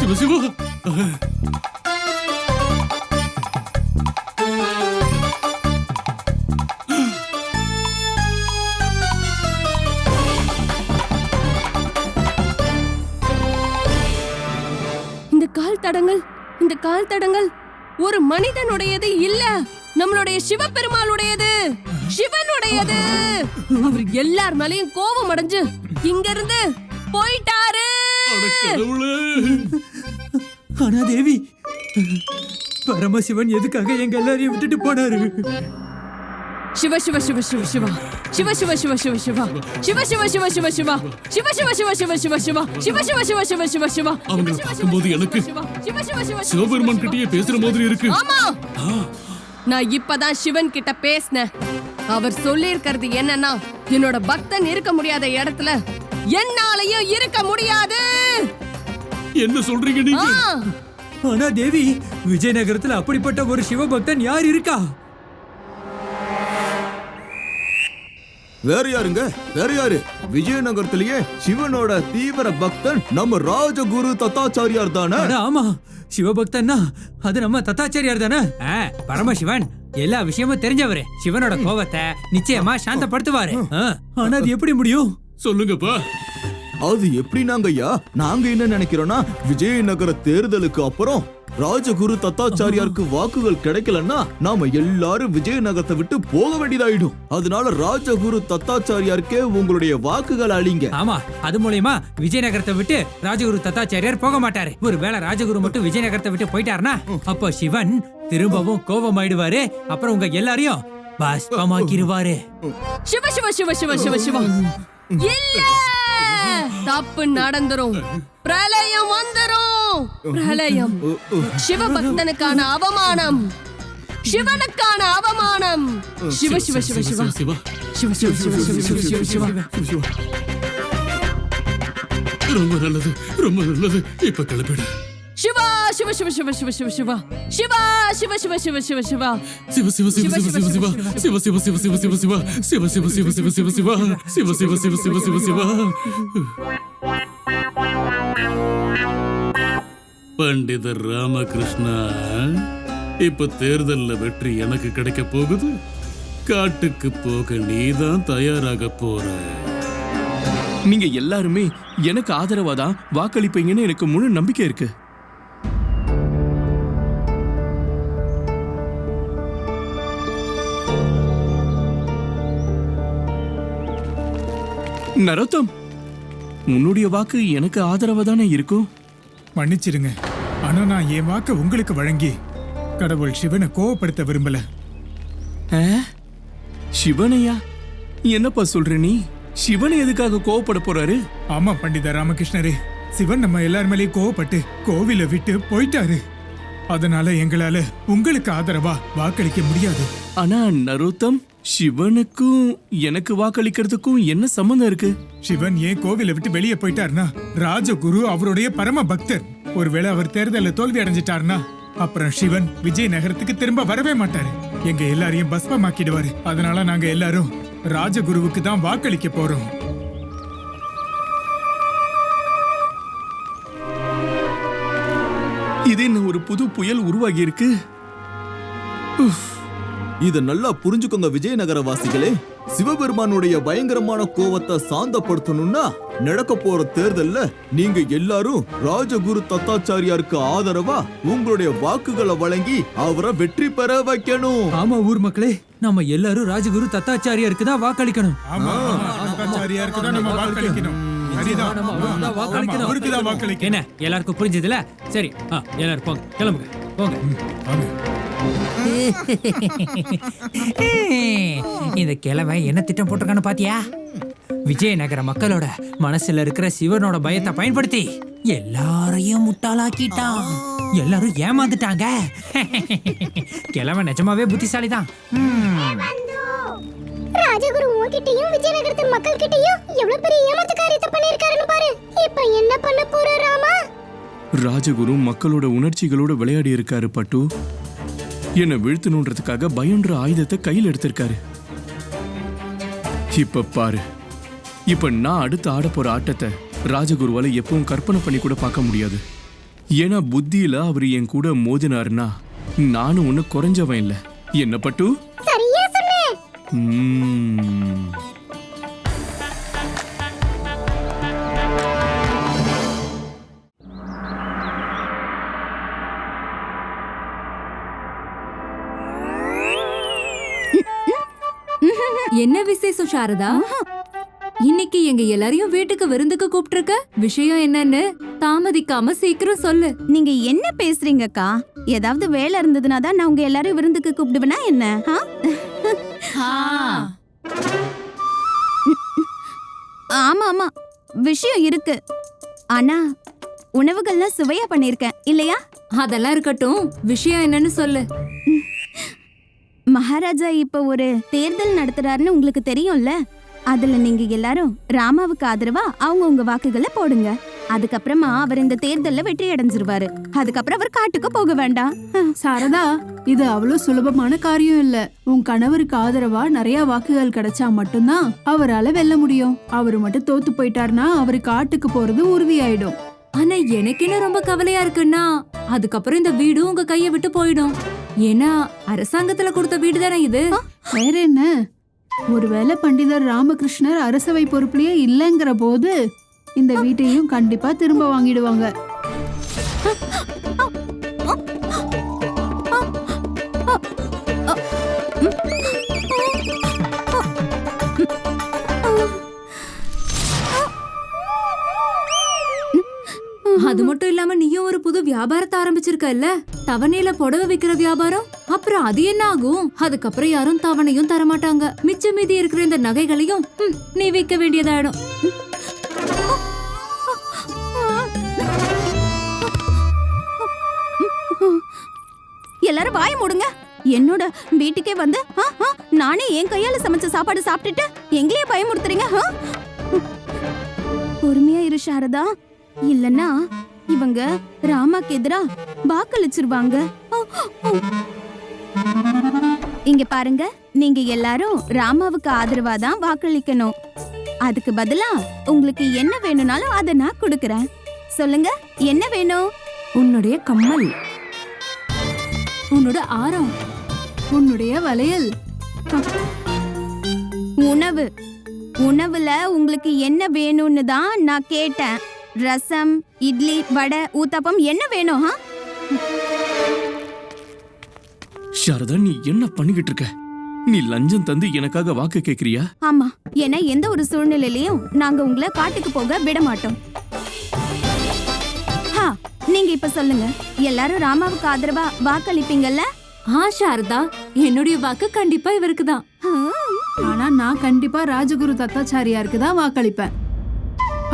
சிவா சிவா இந்த கால் தடங்கள் ஒரு மனிதனுடையது இல்ல, நம்மளுடைய சிவபெருமாளுடையது, சிவனுடையது. அவர் எல்லார் மேலயும் கோபம் அடைஞ்சு இங்க இருந்து போயிட்டாரு. ஆனா தேவி, பரமசிவன் எதுக்காக எங்க எல்லாரையும் விட்டுட்டு போனாரு? சிவ சிவ சிவ சிவ சிவா, சிவ சிவ சிவ சிவ சிவா, சிவ சிவ சிவ சிவ சிவா, சிவ சிவ சிவ சிவ சிவ சிவா, சிவ சிவ சிவ சிவ சிவ சிவா. அவங்களை பார்க்கும்போது எனக்கு சிவபெருமான் கிட்டயே பேசுற மாதிரி இருக்கு. ஆமா, நான் இப்பதான் சிவன் கிட்ட பேசினேன். அவர் சொல்லி இருக்கிறது என்னன்னா, என்னோட பக்தன் இருக்க முடியாத இடத்துல என்னாலயும் இருக்க முடியாது. என்ன சொல்றீங்க நீங்க? ஆனா தேவி, விஜயநகரத்துல அப்படிப்பட்ட ஒரு சிவபக்தன் யார் இருக்கா? வேற யாருங்க? வேற யாரு? விஜயநகரத்திலேயே சிவனோட தீவிர பக்தன் நம்ம ராஜகுரு தத்தாச்சாரியார் தானே? ஆமா, சிவபக்தன்னா அது நம்ம தத்தாச்சாரியார் தானே? பரமசிவன் எல்லா விஷயமும் தெரிஞ்சவரு. சிவனோட கோபத்தை நிச்சயமா சாந்தப்படுத்துவாரு. ஆனா அது எப்படி முடியும்? சொல்லுங்கப்பா. அது எப்படினாங்க ஐயா, நாங்க என்ன நினைக்கிறோம்னா, விஜயநகர தேர்தலுக்கு அப்புறம் ராஜகுரு தத்தாச்சாரியாருக்கு வாக்குகள் கிடைக்கலன்னா நாம எல்லாரும் விஜயநகரத்தை விட்டு போக வேண்டியதாயிடும். அதனால ராஜகுரு தத்தாச்சாரியாருக்கே உங்களுடைய வாக்குகள் அளிங்க. ஆமா, அது மூலமா விஜயநகரத்தை விட்டு ராஜகுரு தத்தாச்சாரியார் போக மாட்டாரு. ஒருவேளை ராஜகுரு மட்டும் விஜயநகரத்தை விட்டு போயிட்டாருன்னா அப்போ சிவன் திரும்பவும் கோபமாயிடுவாரு. அப்புறம் உங்க எல்லாரையும் பாஸ்பமாக்கிடுவாரு. சிவ சிவ சிவ சிவ சிவ சிவ. இல்ல, தப்பு நடந்துரும், பிரளயம் வந்துரும். பிரளயம் சிவபக்தனுக்கான அவமானம், சிவனுக்கான அவமானம். சிவ சிவ சிவ சிவ சிவ சிவ சிவ சிவ சிவ சிவ சிவ. ரொம்ப நல்லது, ரொம்ப நல்லது. இப்ப கிளம்பிடு. சிவா சிவ சிவ சிவ சிவ சிவ சிவா, சிவா சிவ சிவ சிவ சிவ சிவா, சிவ சிவ சிவ சிவ சிவ சிவ, சிவ சிவ சிவ சிவ சிவ சிவ, சிவ சிவ சிவ சிவ சிவ சிவ, சிவ சிவ சிவ சிவ சிவ சிவ. பண்டிதர் ராமகிருஷ்ணா, இப்ப தேர்தல்ல வெற்றி எனக்கு கிடைக்க போகுது. காட்டுக்கு போக நீதான் தயாராக போற. நீங்க எல்லாருமே எனக்கு ஆதரவா தான் வாக்களிப்பீங்கன்னு எனக்கு முழு நம்பிக்கை இருக்கு. நரோத்தம், உன்னுடைய வாக்கு எனக்கு ஆதரவா தானே இருக்கும். மன்னிச்சிருங்க, ஆனா நான் என் வாக்க உங்களுக்கு வழங்கி கடவுள் சிவனை கோவப்படுத்த விரும்பல. சிவனையா? என்னப்பா சொல்ற நீ? சிவனை எதுக்காக கோவப்பட போறாரு? ஆமா பண்டித ராமகிருஷ்ணரே, சிவன் நம்ம எல்லார் மேலேயும் கோவப்பட்டு கோவிலை விட்டு போயிட்டாரு. அதனால எங்களால உங்களுக்கு ஆதரவா வாக்களிக்க முடியாது. ஆனா நரோத்தம், சிவனுக்கும் எனக்கு வாக்களிக்கிறதுக்கும் என்ன சம்பந்தம் இருக்கு? சிவன் ஏன் கோவிலை விட்டு வெளியே போயிட்டாருன்னா, ராஜகுரு அவருடைய பரம பக்தர். ஒருவேளை அவர் தேர்தலில் தோல்வி அடைஞ்சிட்டாருன்னா அப்புறம் சிவன் விஜயநகரத்துக்கு திரும்ப வரவே மாட்டாரு. எங்க எல்லாரையும் பஸ்பமாக்கிடுவாரு. அதனால நாங்க எல்லாரும் ராஜகுருவுக்கு தான் வாக்களிக்க போறோம். இது என்ன ஒரு புது புயல் உருவாகி இருக்கு? இத நல்லா புரிஞ்சுக்கோங்க விஜயநகர வாசிகளே. சிவபெருமானுடைய பயங்கரமான கோவத்தை சாந்தப்படுத்தணும்னா நடக்க போற தேர்தல்ல நீங்க எல்லாரும் ராஜகுரு தத்தாச்சாரியாருக்கு ஆதரவா உங்களுடைய வாக்குகளை வழங்கி அவரை வெற்றி பெற வைக்கணும். ஆமா ஊர் மக்களே, நம்ம எல்லாரும் ராஜகுரு தத்தாச்சாரியாருக்கு தான் வாக்களிக்கணும். ஆமா, தத்தாச்சாரியாருக்கு தான் நம்ம வாக்களிக்கணும். சரிதான். நம்ம அவருக்கு தான் வாக்களிக்கணும். அவருக்கு தான் வாக்களிக்கணும். என்ன எல்லாருக்கும் புரிஞ்சதுல? சரி, எல்லாரும் போங்க, கிளம்புங்க, போங்க. வாங்க. இந்த கிழமை என்ன திட்டம் போட்டிருக்கான்னு பாத்தியா? விஜயநகர மக்களோட மனசுல இருக்கிற சிவனோட பயத்தை பயன்படுத்தி எல்லாரையும் முட்டாளாக்கிட்டான். எல்லாரும் ஏமாந்துட்டாங்க. கிழமை நிஜமாவே புத்திசாலிதான். ராஜகுரு உன்கிட்டயும் விஜயநகரத்து மக்கள் கிட்டயும் எவ்வளவு பெரிய ஏமாத்து காரியத்தை பண்ணிருக்காருன்னு பாரு. இப்ப என்ன பண்ண போற ராமா? ராஜகுரு மக்களோட உணர்ச்சிகளோட விளையாடி இருக்காரு பட்டு. என்ன வீழ்த்தணுன்றதுக்காக பயன்ற ஆயுதத்தை கையில் எடுத்திருக்காரு. இப்ப பாரு, இப்ப நான் அடுத்து ஆட போற ஆட்டத்தை ராஜகுருவால எப்பவும் கற்பனை பண்ணி கூட பார்க்க முடியாது. ஏன்னா புத்தியில அவர் என் கூட மோதினாருன்னா நானும் ஒண்ணு குறைஞ்சவன் இல்ல. என்ன பட்டு? சரியா சொன்னே. என்ன விசேஷம் சாரதா? இன்னைக்கு எங்க எல்லாரையும் வீட்டுக்கு விருந்துக்கு கூப்பிட்டிருக்க. விஷயம் என்னன்னு தாமதிக்காம சீக்கிரம் சொல்லு. நீங்க என்ன பேசுறீங்கக்கா? ஏதாவது வேலை இருந்ததுனா தான் நான் உங்க எல்லாரும் விருந்துக்கு கூப்பிடுவேனா என்ன? ஆமா ஆமா, விஷயம் இருக்கு. ஆனா உணவுகள்லாம் சுவையா பண்ணிருக்கேன் இல்லையா? அதெல்லாம் இருக்கட்டும், விஷயம் என்னன்னு சொல்லு. மகாராஜா இப்ப ஒரு தேர்தல் நடத்துறாருன்னு உங்களுக்கு தெரியும்ல. அதுல நீங்க எல்லாரும் ராமாவுக்கு ஆதரவா அவங்க உங்க வாக்குகளை போடுங்க. அதுக்கப்புறமா அவர் இந்த தேர்தல்ல வெற்றி அடைஞ்சிருவாரு. அதுக்கப்புறம் அவர் காட்டுக்கு போக வேண்டாம். சாரதா, இது அவ்வளவு சுலபமான காரியம் இல்ல. உன் கணவருக்கு ஆதரவா நிறைய வாக்குகள் கிடைச்சா மட்டும்தான் அவரால வெல்ல முடியும். அவரு மட்டும் தோத்து போயிட்டாருன்னா அவரு காட்டுக்கு போறது உறுதியாயிடும். ஆனா எனக்கு என்ன ரொம்ப கவலையா இருக்குன்னா, அதுக்கப்புறம் இந்த வீடு உங்க கைய விட்டு போயிடும். ஏன்னா அரசாங்கத்துல கொடுத்த வீடு தானே இது. வேற என்ன, ஒருவேளை பண்டிதர் ராமகிருஷ்ணர் அரசவை பொறுப்புலயே இல்லங்கிற போது இந்த வீட்டையும் கண்டிப்பா திரும்ப வாங்கிடுவாங்க. அது மட்டும் இல்லாம நீயும் ஒரு புது வியாபாரத்தை ஆரம்பிச்சிருக்கல்ல, தவணையில புடவை விக்கிற வியாபாரம். அப்புறம் அது என்ன ஆகும்? அதுக்கப்புறம் யாரும் தவணையும் தரமாட்டாங்க. மிச்ச மீதி இருக்கிற இந்த நகைகளையும் நீ விற்க வேண்டியதாயிடும். எல்லாரும் வாய மூடுங்க. என்னோட வீட்டுக்கே வந்து நானே என் கையால சமைச்ச சாப்பாடு சாப்பிட்டுட்டு எங்களையே பயமுறுத்துறீங்க. பொறுமையா இரு சாரதா, இல்லன்னா இவங்க ராமாக்கு எதிரா வாக்களிச்சிருவாங்க. இங்க பாருங்க, நீங்க எல்லாரும் ராமாவுக்கு ஆதரவா தான் வாக்களிக்கணும். அதுக்கு பதிலா உங்களுக்கு என்ன வேணும்னாலும் அதை நான் கொடுக்கறேன். சொல்லுங்க, என்ன வேணும்? உன்னுடைய கம்மல், உன்னோட ஆரம், உன்னுடைய வளையல், உணவு. உணவுல உங்களுக்கு என்ன வேணும்னு தான் நான் கேட்டேன். ரசம், இட்லி, வடை, ஊத்தப்பம் என்ன வேணும்? சாரதா, நீ என்ன பண்ணிக்கிட்டு இருக்க? நீ லஞ்சம் தந்து எனக்காக வாக்கு கேக்குறியா? ஆமா, ஏன்னா எந்த ஒரு சூழ்நிலையிலயும் நாங்க உங்களை காட்டுக்கு போக விட மாட்டோம். நீங்க இப்ப சொல்லுங்க, எல்லாரும் ராமாவுக்கு ஆதரவா வாக்களிப்பீங்கல்ல? சாரதா, என்னுடைய வாக்கு கண்டிப்பா இவருக்கு தான். ஆனா நான் கண்டிப்பா ராஜகுரு தத்தாச்சாரியாருக்கு தான் வாக்களிப்பேன்.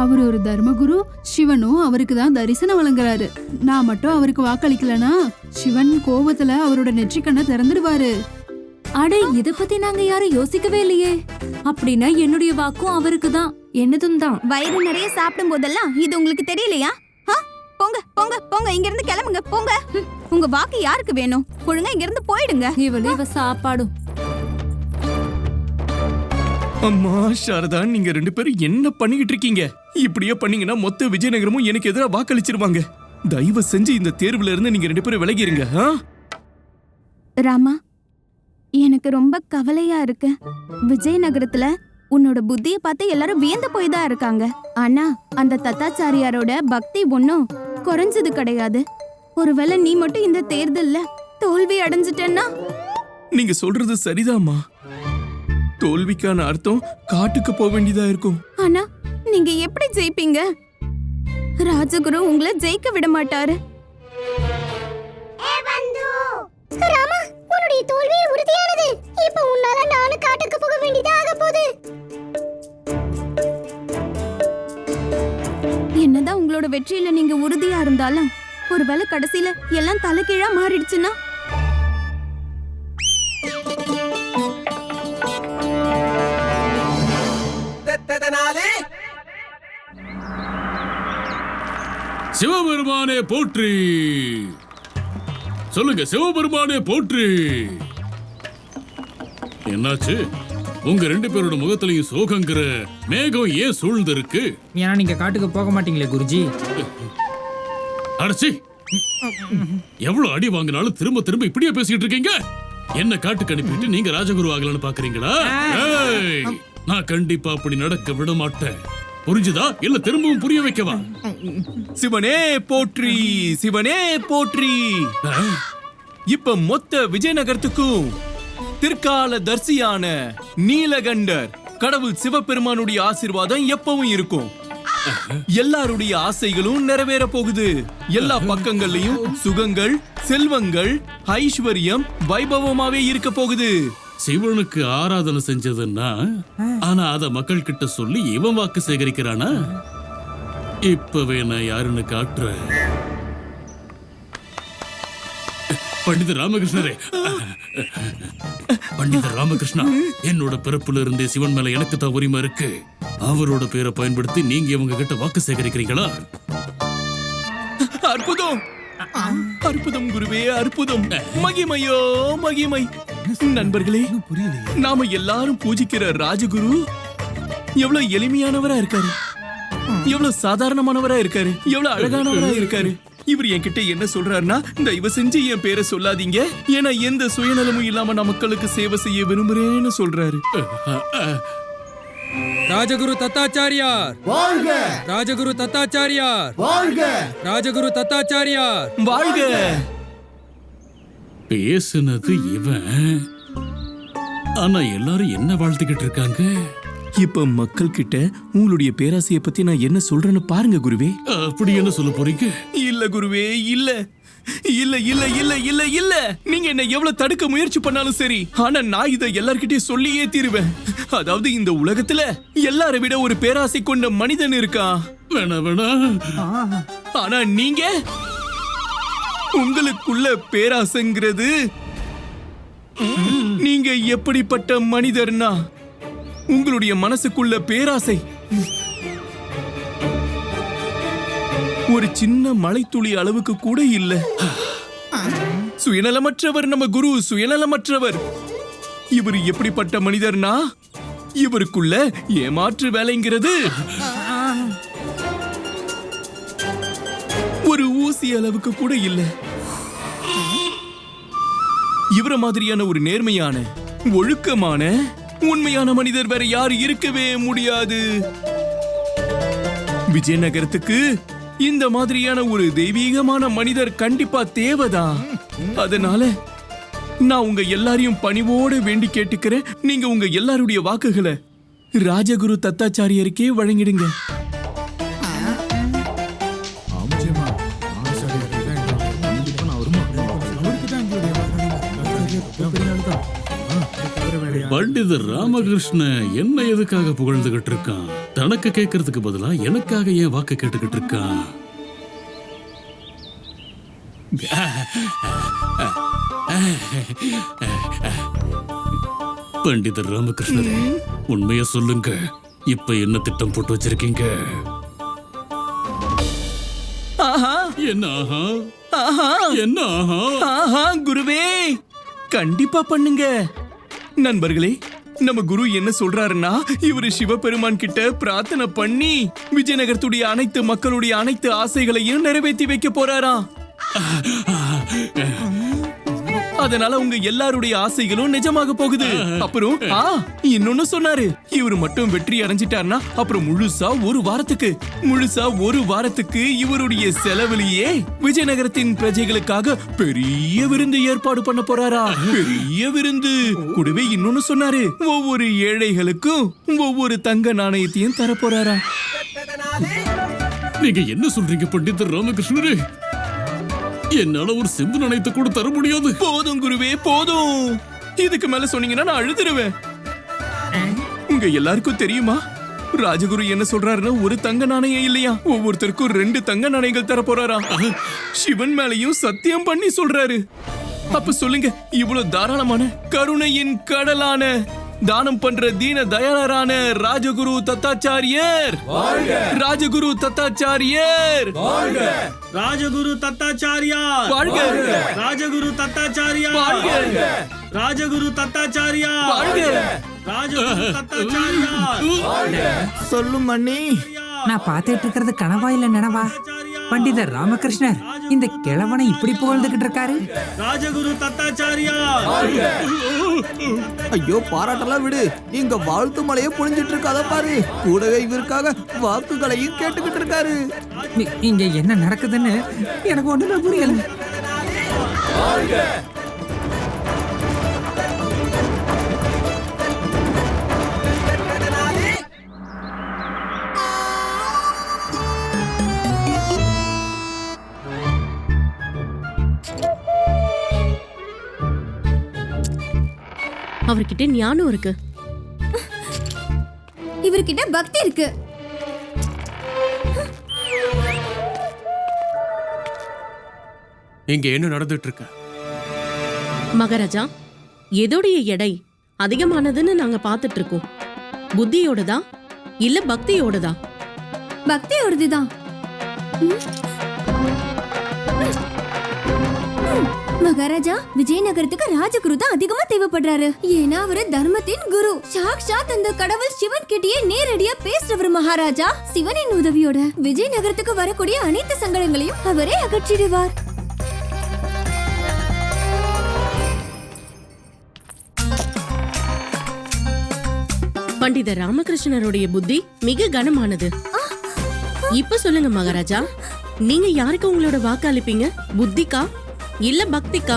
அவர் ஒரு தர்மகுரு, சிவனும் அவருக்கு தான் தரிசனம் வழங்குறாரு. நான் மட்டும் அவருக்கு வாக்களிக்கலனா சிவன் கோபத்துல அவரோட நெற்றிக்கண்ணை திறந்துடுவாரு. அட, இத பத்தி நாங்க யாரும் யோசிக்கவே இல்லையே. அப்படின்னா என்னுடைய வாக்கும் அவருக்கு தான், என்னதும் தான். வயிறு நிறைய சாப்பிடும் போதெல்லாம் இது உங்களுக்கு தெரியலையா? போங்க போங்க போங்க, இங்க இருந்து கிளம்புங்க, போங்க. உங்க வாக்கு யாருக்கு வேணும்? ஒழுங்கா இங்க இருந்து போயிடுங்க. இவ சாப்பாடும். அம்மா சாரதா, நீங்க 2 பேரும் என்ன பண்ணிக்கிட்டு இருக்கீங்க? இப்படியே பண்ணீங்கன்னா மொத்த விஜயநகரமும் எனக்கு எதிராக வாக்களிச்சிருவாங்க. தயவு செஞ்சு இந்த தேர்வுல இருந்து நீங்க 2 பேரும் விலகிருங்க. ராமா, எனக்கு ரொம்ப கவலையா இருக்கு. விஜயநகரத்துல உன்னோட புத்திய பார்த்து எல்லாரும் வியந்து போய் தான் இருக்காங்க. ஆனா அந்த தத்தாச்சாரியாரோட பக்தி ஒன்னும் குறைஞ்சது கிடையாது. ஒருவேளை நீ மட்டும் இந்த தேர்தல்ல தோல்வி அடைஞ்சிட்டேன்னா? நீங்க சொல்றது சரிதாம்மா. தோல்விக்கான அர்த்தம் காட்டுக்கு போக வேண்டியதா இருக்கும். ஆனா நீங்க எப்படி ஜெயிப்பீங்க? ராஜகுரு உங்களை ஜெயிக்க விட மாட்டாரு. ராமா, உன்னுடைய தோல்வி உறுதியானது. இப்போ உன்னால நானும் காட்டுக்கு போக வேண்டியதா ஆக போகுது. என்னதான் உங்களோட வெற்றியில நீங்க உறுதியா இருந்தாலும் ஒருவேளை கடைசியில எல்லாம் தலைகீழா மாறிடுச்சுன்னா? சிவபெருமானே போற்றி. சொல்லுங்க, சிவபெருமானே போற்றி. என்னாச்சு? உங்க 2 பேரோட முகத்திலையும் சோகங்கிற மேகம் ஏன் சூழ்ந்து இருக்கு? ஏன்னா நீங்க காட்டுக்கு போக மாட்டீங்களே குருஜி. அடச்சி, எவ்வளவு அடி வாங்கினாலும் திரும்ப திரும்ப இப்படியே பேசிட்டு இருக்கீங்க. என்ன காட்டுக்கு அனுப்பிட்டு நீங்க ராஜகுரு ஆகலன்னு பாக்குறீங்களா? நான் கண்டிப்பா அப்படி நடக்க விட மாட்டேன். புரிஞ்சுதா? இல்ல திரும்பவும் புரிய வைக்கவா? சிவனே போற்றி, சிவனே போற்றி. இப்ப மொத்த விஜயநகரத்துக்கும் பிற்கால தரிசியான நீலகண்டர் கடவுள் சிவபெருமானுடைய ஆசீர்வாதம் எப்பவும் இருக்கும். எல்லாருடைய ஆசைகளும் நிறைவேற போகுது. எல்லா பக்கங்கள்லயும் சுகங்கள், செல்வங்கள், ஐஸ்வர்யம், வைபவமாவே இருக்க போகுது. சிவனுக்கு ஆராதனை செஞ்சதுன்னா, ஆனா அத மக்கள் கிட்ட சொல்லி இவன் வாக்கு சேகரிக்கிறானா? இப்பவே நான் யாருன்னு காட்டுறேன். பண்டித ராமகிருஷ்ணரே, பண்டித ராமகிருஷ்ணா, என்னோட பிறப்புல இருந்தே சிவன் மேல எனக்கு தான் உரிமை இருக்கு. அவரோட பேரை பயன்படுத்தி நீங்க இவங்க கிட்ட வாக்கு சேகரிக்கிறீங்களா? அற்புதம், அற்புதம் குருவே, அற்புதம். மகிமையோ மகிமை. நண்பர்களே, நாம எல்லாரும் பூஜிக்கிற ராஜகுரு எவ்வளவு எளிமையானவரா இருக்காரு, எவ்வளவு சாதாரணமானவரா இருக்காரு, எவ்வளவு அழகானவரா இருக்காரு. இவர் என்கிட்ட என்ன சொல்றாருன்னா, தயவு செஞ்சு என் பேரை சொல்லாதீங்க, ஏன்னா எந்த சுயநலமும் இல்லாம நான் மக்களுக்கு சேவை செய்ய விரும்புறேன்னு சொல்றாரு. ராஜகுரு தத்தாச்சாரியார் வாழ்க! ராஜகுரு தத்தாச்சாரியார் வாழ்க! ராஜகுரு தத்தாச்சாரியார் வாழ்க! பேசுனது இவன், ஆனா எல்லாரும் என்ன வாழ்த்துக்கிட்டு இருக்காங்க? இப்ப மக்கள் கிட்ட உங்களுடைய பேராசைய பத்தி நான் என்ன சொல்றேன்னு பாருங்க குருவே. அப்படி என்ன சொல்ல போறீங்க? இல்ல குருவே, இல்ல இல்ல இல்ல இல்ல இல்ல இல்ல. நீங்க என்ன எவ்வளவு தடுக்க முயற்சி பண்ணாலும் சரி, ஆனா நான் இதை எல்லார்கிட்டயும் சொல்லியே தீருவேன். அதாவது இந்த உலகத்துல எல்லாரை விட ஒரு பேராசை கொண்ட மனிதன் இருக்கான். வேணா வேணா. ஆனா நீங்க, உங்களுக்குள்ள பேராசைங்கிறது, நீங்க எப்படிப்பட்ட மனிதர்னா, உங்களுடைய மனசுக்குள்ள பேராசை ஒரு சின்ன மழைத்துளி அளவுக்கு கூட இல்ல. சுயநலமற்றவர் நம்ம குரு, சுயநலமற்றவர். இவர் எப்படிப்பட்ட மனிதர்னா, இவருக்குள்ள ஏமாற்று வேலைங்கிறது ஒரு ஊசி அளவுக்கு கூட இல்ல. இவர மாதிரியான ஒரு நேர்மையான, ஒழுக்கமான, உண்மையான மனிதர் வேற யார் இருக்கவே முடியாது. விஜயநகரத்துக்கு இந்த மாதிரியான ஒரு தெய்வீகமான மனிதர் கண்டிப்பா தேவைதான். அதனால நான் உங்க எல்லாரையும் பணிவோடு வேண்டி கேட்டுக்கிறேன், நீங்க உங்க எல்லாருடைய வாக்குகளை ராஜகுரு தத்தாச்சாரியருக்கே வழங்கிடுங்க. பண்டிதர் ராமகிருஷ்ண என்ன எதுக்காக புகழ்ந்துகிட்டு இருக்கான்? தனக்கு கேட்கறதுக்கு பதிலா எனக்காக ஏன் வாக்கு கேட்டுக்கிட்டு இருக்கான்? பண்டிதர் ராமகிருஷ்ணரே, உண்மைய சொல்லுங்க, இப்ப என்ன திட்டம் போட்டு வச்சிருக்கீங்க? என்ன ஆஹா? என்ன ஆஹா? ஆஹா குருவே, கண்டிப்பா பண்ணுங்க. நண்பர்களே, நம்ம குரு என்ன சொல்றாருன்னா, இவரு சிவபெருமான் கிட்ட பிரார்த்தனை பண்ணி விஜயநகரத்துடைய அனைத்து மக்களுடைய அனைத்து ஆசைகளையும் நிறைவேற்றி வைக்க போறாராம். அதனால உங்க எல்லாருடைய ஆசைகளும் நிஜமாக போகுது. அப்புறம் இன்னொன்னு சொன்னாரு, இவரு மட்டும் வெற்றி அடைஞ்சிட்டாருன்னா அப்புறம் முழுசா ஒரு வாரத்துக்கு இவருடைய செலவிலேயே விஜயநகரத்தின் பிரஜைகளுக்காக பெரிய விருந்து ஏற்பாடு பண்ண போறாரா. பெரிய விருந்து கூடவே இன்னொன்னு சொன்னாரு, ஒவ்வொரு ஏழைகளுக்கும் ஒவ்வொரு தங்க நாணயத்தையும் தர போறாரா. நீங்க என்ன சொல்றீங்க பண்டிதர் ராமகிருஷ்ணரே? என்னால ஒரு செம்பு நாணயத்தை கூட தர முடியாது. போதும் குருவே, போதும். இதுக்கு மேல சொன்னீங்கன்னா நான் அழுதுருவேன். உங்க எல்லாருக்கும் தெரியுமா, ராஜகுரு என்ன சொல்றாருன்னா, ஒரு தங்க நாணயம் இல்லையா, ஒவ்வொருத்தருக்கும் 2 தங்க நாணயங்கள் தர போறாராம். சிவன் மேலையும் சத்தியம் பண்ணி சொல்றாரு. அப்ப சொல்லுங்க, இவ்வளவு தாராளமான கருணையின் கடலான தானம் பண்ற தீன தயாளரான ராஜகுரு தத்தாச்சாரியர், ராஜகுரு தத்தாச்சாரியர், ராஜகுரு தத்தாச்சாரியார், ராஜகுரு தத்தாச்சாரியார், ராஜகுரு தத்தாச்சாரியார், ராஜகுரு தத்தாச்சாரியார். சொல்லும் மண்ணி, நான் பார்த்துட்டு இருக்கிறது கனவா இல்ல நினைவா? பண்டிதர் ராமகிருஷ்ணர் இந்த கிழவனை இப்படி புகழ்ந்துகிட்டு இருக்காரு. ராஜகுரு தத்தாச்சாரியார். ஐயோ பாராட்டெல்லாம் விடு, இங்க வாழ்த்து மலையை பொழிஞ்சிட்டு இருக்காத பாரு. கூடவே இவருக்காக வாக்குகளையும் கேட்டுக்கிட்டு இருக்காரு. இங்க என்ன நடக்குதுன்னு எனக்கு ஒண்ணுமே புரியல. அவர்கிட்ட ஞானம் இருக்கு, இவர்கிட்ட பக்தி இருக்கு. இங்க என்ன நடந்துட்டு இருக்கு? மகாராஜா, எதோடைய எடை அதிகமானதுன்னு நாங்க பாத்துட்டு இருக்கோம். புத்தியோடதா இல்ல பக்தியோடதா? பக்தியோடதுதான். மகாராஜா, விஜயநகரத்துக்கு ராஜகுரு தான் அதிகமா தேவைப்படுறாரு. ஏன்னா அவரு தர்மத்தின் குரு. சாக்ஷாத் அந்த கடவுள் சிவன் கிட்டயே நேரடியா பேசுறவர் மகாராஜா. சிவனின் உதவியோட விஜயநகரத்துக்கு வரக்கூடிய அனைத்து சங்கடங்களையும் அவரே அகற்றிடுவார். பண்டிதர் ராமகிருஷ்ணருடைய புத்தி மிக கனமானது. இப்ப சொல்லுங்க மகாராஜா, நீங்க யாருக்கு உங்களோட வாக்கு அளிப்பீங்க? புத்திக்கா இல்ல பக்திக்கா?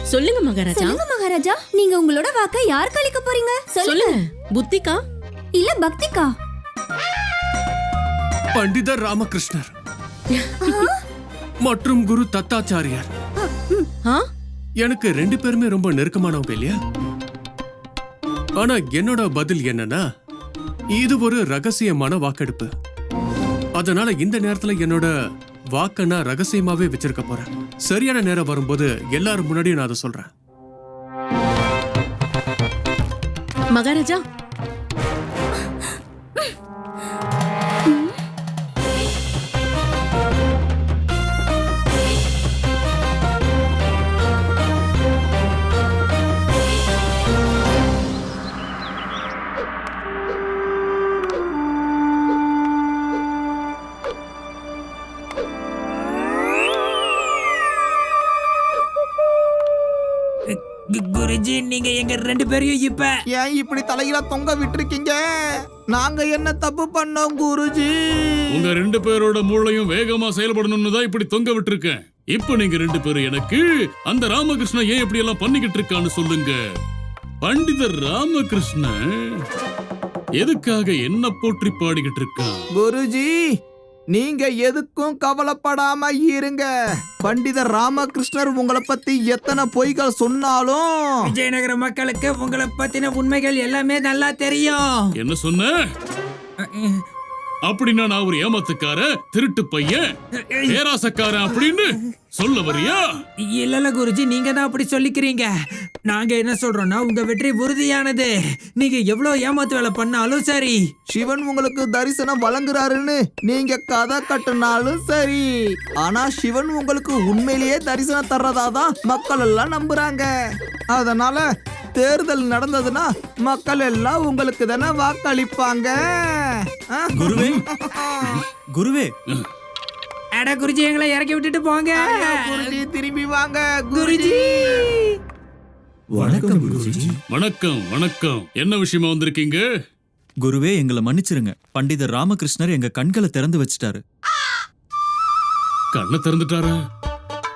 சொல்லுங்க மகாராஜா. சொல்லுங்க மகாராஜா, நீங்க உங்களோட வாக்க யாருக்கு அளிக்க போறீங்க? சொல்லுங்க, புத்திக்கா இல்ல பக்திக்கா? பண்டிதர் ராமகிருஷ்ணர் மற்றும் குரு தத்தாச்சாரியார். எனக்கு 2 பேருமே ரொம்ப நெருக்கமானவங்க இல்லையா? ஆனா என்னோட பதில் என்னன்னா, இது ஒரு ரகசியமான வாக்கெடுப்பு. அதனால இந்த நேரத்துல என்னோட வாக்க நான் ரகசியமாவே வச்சிருக்க போறேன். சரியான நேரம் வரும்போது எல்லாரும் முன்னாடியும் நான் அதை சொல்றேன். மகாராஜா, குருஜி நீங்க எங்க 2 பேரையும் இப்ப ஏன் இப்படி தலையில தொங்க விட்டுருக்கீங்க? நாங்க என்ன தப்பு பண்ணோம் குருஜி? உங்க 2 பேரோட மூளையும் வேகமா செயல்படணும்னு தான் இப்படி தொங்க விட்டுருக்கேன். இப்ப நீங்க 2 பேரும் எனக்கு அந்த ராமகிருஷ்ணன் ஏன் இப்படி எல்லாம் பண்ணிக்கிட்டு இருக்கான்னு சொல்லுங்க. பண்டிதர் ராமகிருஷ்ணன் எதுக்காக என்ன போற்றி பாடிக்கிட்டு இருக்கான்? குருஜி, நீங்க எதுக்கும் கவலைப்படாம இருங்க. பண்டிதர் ராமகிருஷ்ணர் உங்களை பத்தி எத்தனை பொய்கள் சொன்னாலும் விஜயநகர மக்களுக்கு உங்களை பத்தின உண்மைகள் எல்லாமே நல்லா தெரியும். என்ன சொன்ன? அப்படின்னா நான் ஒரு ஏமாத்துக்கார, திருட்டு பையன், பேராசக்காரன் அப்படின்னு சொல்ல வரியா? இல்ல குருஜி, நீங்க தான் அப்படி சொல்லிக்கிறீங்க. நாங்க என்ன சொல்றோம்னா உங்க வெற்றி உறுதியானது. நீங்க எவ்வளவு ஏமாத்து வேலை பண்ணாலும் சரி, சிவன் உங்களுக்கு தரிசனம் வழங்குறாருன்னு நீங்க கதை கட்டுனாலும் சரி, ஆனா சிவன் உங்களுக்கு உண்மையிலேயே தரிசனம் தர்றதாதான் மக்கள் எல்லாம் நம்புறாங்க. அதனால தேர்தல் நடந்ததுன்னா மக்கள் எல்லாம் உங்களுக்கு தானே வாக்களிப்பாங்க. குருவே குருவே அட குருஜி, எங்களை இறக்கி விட்டுட்டு போங்க. குருஜி திரும்பி வாங்க குருஜி. வணக்கம் குருஜி. வணக்கம் வணக்கம். என்ன விஷயமா வந்திருக்கீங்க? குருவே, எங்களை மன்னிச்சிருங்க. பண்டிதர் ராமகிருஷ்ணர் எங்க கண்களை திறந்து வச்சிட்டாரு. கண்ணை திறந்துட்டாரா?